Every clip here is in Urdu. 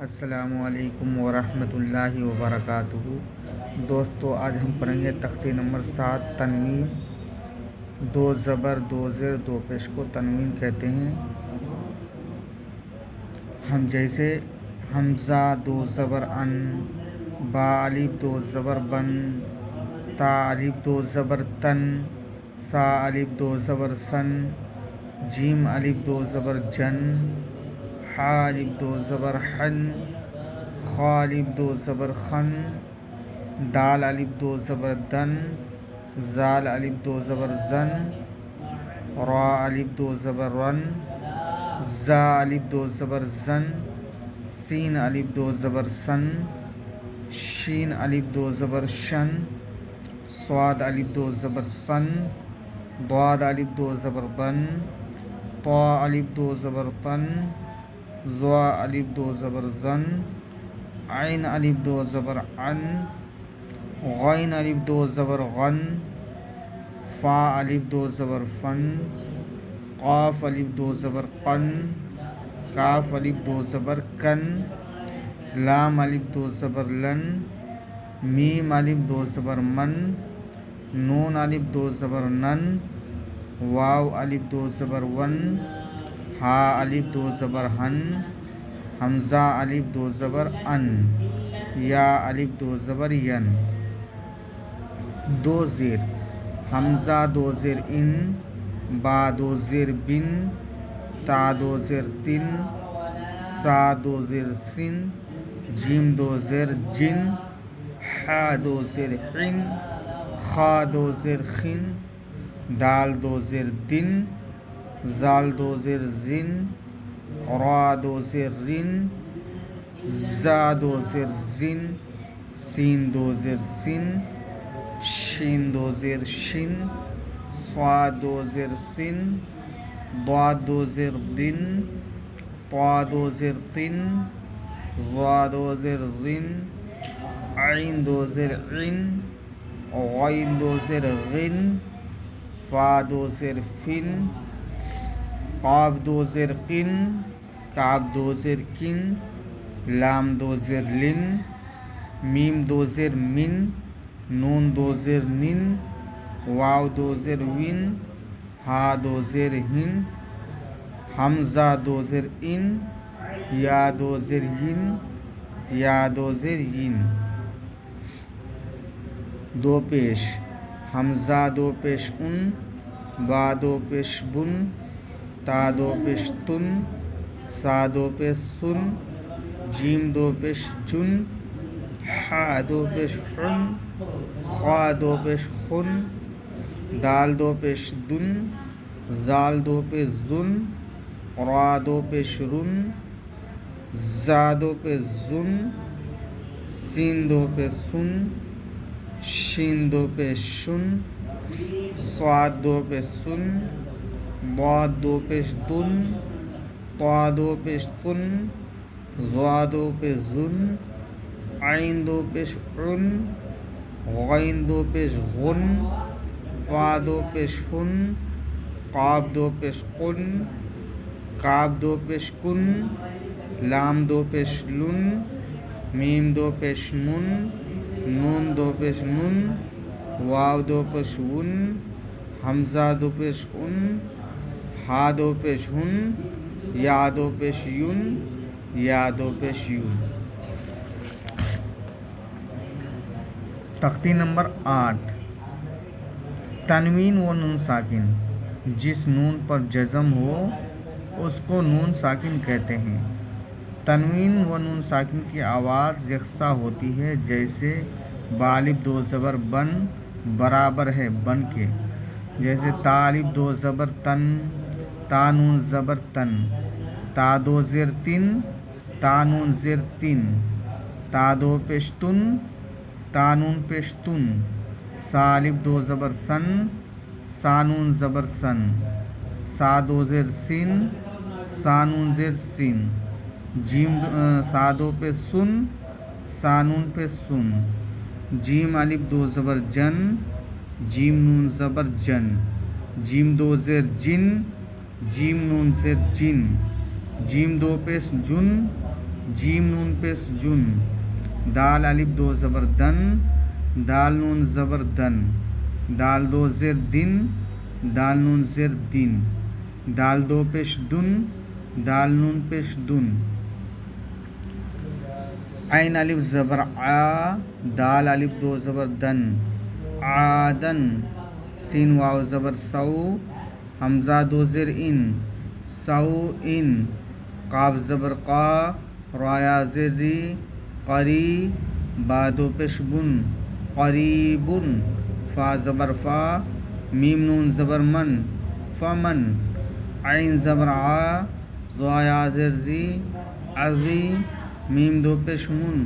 السلام علیکم ورحمۃ اللہ وبرکاتہ۔ دوستو، آج ہم پڑھیں گے تختی نمبر 7 تنوین۔ دو زبر دو زیر دو پیش کو تنوین کہتے ہیں۔ ہم جیسے حمزہ دو زبر ان، با الف دو زبر بن، تا الف دو زبر تن، سا الف دو زبر سن، جیم الف دو زبر جن، حا الف دو زبر حن، خا الف دو زبر خن، دال الف دو زبر دن، زال الف دو زبر زن، را الف دو زبر رن، زا الف دو زبر زن، سین الف دو زبر سن، شین الف دو زبر شن، صاد الف دو زبر سن، ضاد الف دو زبر ضن، طا الف دو زبر طن، ظا الف دو زبر زن، عین الف دو زبر عن، غین الف دو زبر غن، فا الف دو زبر فن، قاف الف دو زبر قن، کاف الف دو زبر کن، لام الف دو زبر لن، میم الف دو زبر من، نون الف دو زبر نن، واو الف دو زبر ون، ہا الف دو زبر ہن، حمزہ الف دو زبر ان، یا الف دو زبر ین۔ دو زیر حمزہ دو زیر ان، با دو زیر بن، تا دو زیر تن، سا دو زیر سن، جیم دو زیر جن، حا دو زیر حن، خا دو زیر خن، دال دو زیر دن، زال دو زیر زن، را دو زیر رن، زا دو زیر زن، سین دو زیر سن، شین دو زیر شن، صاد دو زیر سن، ضاد دو زیر دن، طا دو زیر طن، ظا دو زیر زن، عین دو زیر عن، غین دو زیر غن، فا دو زیر فن، قاف دو زیر قن، کاف دو زیر کن، لام دو زیر لن، میم دو زیر من، نون دو زیر نن، واو دو زیر ون، ہا دو زیر ہن، حمزہ دو زیر ان، یا دو زیر ین، یا دو زیر ین۔ دو پیش حمزہ دو پیش ان، با دو پیش بن، تا دو پیش تن، سا دو پیش سن، جیم دو پیش جن، حا دو پیش حن، خا دو پیش خن، دال دو پیش دن، زال دو پیش زن، را دو پیش رن، زا دو پیش زن، سین دو پیش سن، شین دو پیش شن، صاد دو پیش سن، ضاد دو پیش دن، طا دو پیش طن، ظا دو پیش زن، عین دو پیش عن، غین دو پیش غن، فا دو پیش ہن، قاف دو پیش قن، کاف دو پیش کن، لام دو پیش لن، میم دو پیش من، نون دو پیش نن، واو دو پیش ون، حمزہ دو پیش ان، ہا دو پیش ہن، یا دو پیش یون، یا دو پیش یون۔ تختی نمبر 8 تنوین و نون ساکن۔ جس نون پر جزم ہو اس کو نون ساکن کہتے ہیں۔ تنوین و نون ساکن کی آواز یکساں ہوتی ہے، جیسے با الف دو زبر بن برابر ہے بن کے، جیسے تا الف دو زبر تن، تا نون زبر تن، تا دو زیر تن، تا نون زیر تن، تا دو پیش تن، تا نون پیش تن، سا الف دو زبر سن، سا نون زبر سن، سا دو زیر سین، سا نون زیر سین، جیم سا دو پہ سن، سا نون پہ سن، جیم الف دو زبر جن، جیم نون زبر جن، جیم دو زیر جن، جیم نون زیر جن، جیم دو پیش جن، جیم نون پیش جن، دال الف دو زبر دن، دال نون زبر دن، دال دو زیر دن، دال نون زیر دن، دال دو پیش دن، دال نون پیش دن، عین الف زبر آ، دال الف دو زبر دن، عادن، سین واو زبر سو، حمزہ دو زیر ان، سو ان، قاف زبر قا، را یا زیر ری، قری، با دو پیش بن، قریبن، فا زبر فا، میم نون زبر من، فمن، عین زبر آ، زا یا زیر زی، عزی، میم دو پیش من،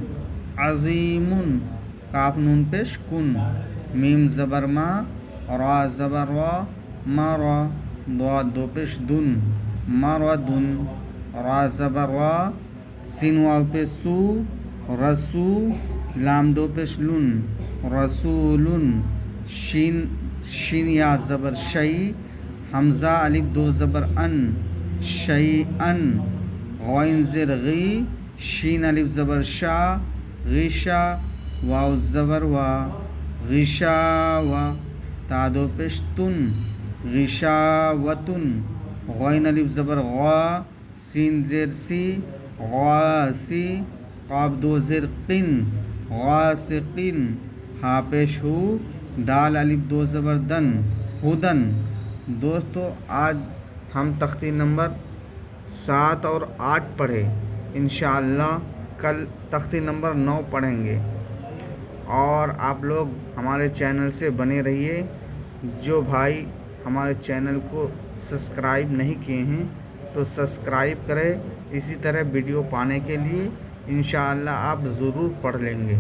عظیمن، کاف نون پیش کن، میم زبر ما، را زبر وا، مرا، ضاد دو پیش دن، مردن، را زبر وا، سین واو پیش سو، رسو، لام دو پیش لن، رسولن، شین یا زبر شی، حمزہ الف دو زبر ان، شیئن، غین زیر غی، شین الف زبر شا، غشا، واو زبر وا، غشاوا، تا دو پیش تن، غشاوتن، غین الف زبر غا، سین زیر سی، غاسی، قاف دو زیر قن، غاسقن، ہا پیش ہو، دال الف دو زبر دن، ہدن۔ دوستو آج ہم تختی نمبر 7 اور 8 پڑھے، انشاءاللہ کل تختی نمبر 9 پڑھیں گے، اور آپ لوگ ہمارے چینل سے بنے رہیے۔ جو بھائی ہمارے چینل کو سبسکرائب نہیں کیے ہیں تو سبسکرائب کریں، اسی طرح ویڈیو پانے کے لیے انشاءاللہ آپ ضرور پڑھ لیں گے۔